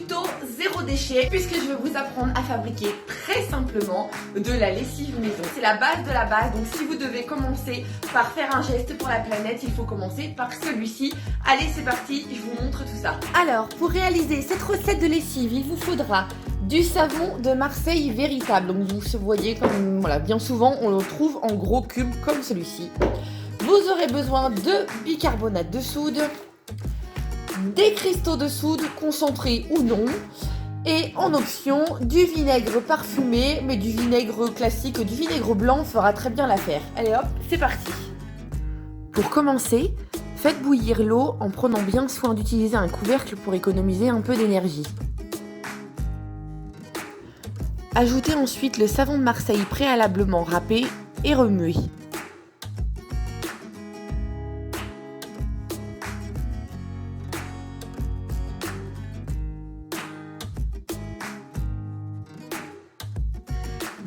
tuto zéro déchet puisque je vais vous apprendre à fabriquer très simplement de la lessive maison. C'est la base de la base, donc si vous devez commencer par faire un geste pour la planète, il faut commencer par celui-ci. Allez, c'est parti, je vous montre tout ça. Alors, pour réaliser cette recette de lessive, il vous faudra du savon de Marseille véritable. Donc vous voyez, comme voilà, bien souvent on le trouve en gros cubes comme celui-ci. Vous aurez besoin de bicarbonate de soude, des cristaux de soude concentrés ou non, et en option du vinaigre parfumé, mais du vinaigre classique, du vinaigre blanc fera très bien l'affaire. Allez hop, c'est parti. Pour commencer, faites bouillir l'eau en prenant bien soin d'utiliser un couvercle pour économiser un peu d'énergie. Ajoutez ensuite le savon de Marseille préalablement râpé et remuez.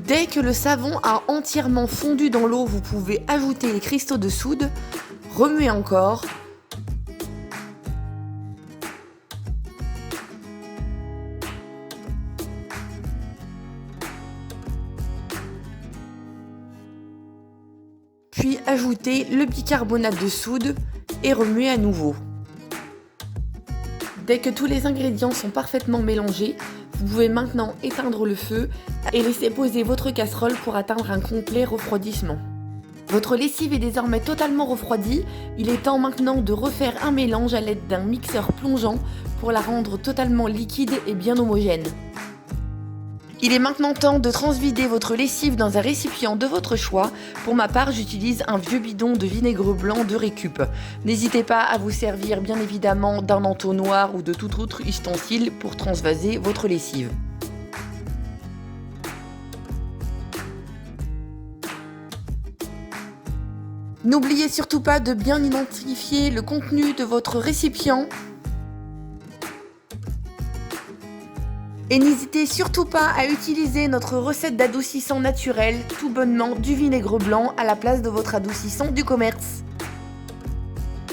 Dès que le savon a entièrement fondu dans l'eau, vous pouvez ajouter les cristaux de soude, remuer encore. Puis ajouter le bicarbonate de soude et remuer à nouveau. Dès que tous les ingrédients sont parfaitement mélangés, vous pouvez maintenant éteindre le feu et laisser poser votre casserole pour atteindre un complet refroidissement. Votre lessive est désormais totalement refroidie, il est temps maintenant de refaire un mélange à l'aide d'un mixeur plongeant pour la rendre totalement liquide et bien homogène. Il est maintenant temps de transvider votre lessive dans un récipient de votre choix. Pour ma part, j'utilise un vieux bidon de vinaigre blanc de récup. N'hésitez pas à vous servir bien évidemment d'un entonnoir ou de tout autre ustensile pour transvaser votre lessive. N'oubliez surtout pas de bien identifier le contenu de votre récipient. Et n'hésitez surtout pas à utiliser notre recette d'adoucissant naturel, tout bonnement du vinaigre blanc à la place de votre adoucissant du commerce.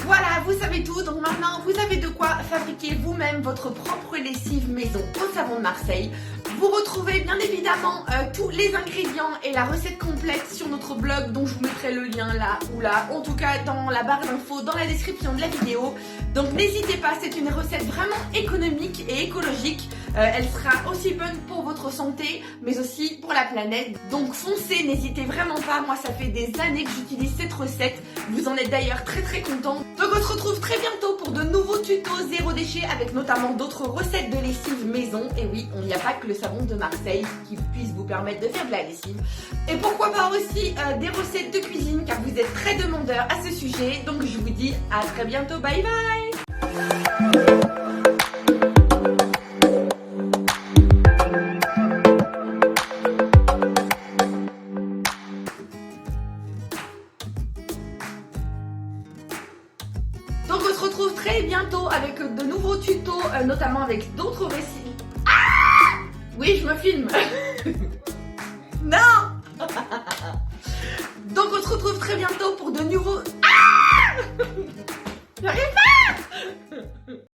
Voilà, vous savez tout, donc maintenant vous savez de quoi fabriquer vous-même votre propre lessive maison au savon de Marseille. Vous retrouvez bien évidemment tous les ingrédients et la recette complète sur notre blog dont je vous mettrai le lien là ou là, en tout cas dans la barre d'infos, dans la description de la vidéo. Donc n'hésitez pas, c'est une recette vraiment économique et écologique. Elle sera aussi bonne pour votre santé, mais aussi pour la planète. Donc foncez, n'hésitez vraiment pas. Moi, ça fait des années que j'utilise cette recette. Vous en êtes d'ailleurs très contents. Donc on se retrouve très bientôt pour de nouveaux tutos zéro déchet avec notamment d'autres recettes de lessive maison. Et oui, il n'y a pas que le savon de Marseille qui puisse vous permettre de faire de la lessive. Et pourquoi pas aussi des recettes de cuisine, car vous êtes très demandeurs à ce sujet. Donc je vous dis à très bientôt. Bye bye. Donc on se retrouve très bientôt avec de nouveaux tutos, notamment avec d'autres récits. Ah oui, je me filme. Non. Donc on se retrouve très bientôt pour de nouveaux... Ah j'arrive pas.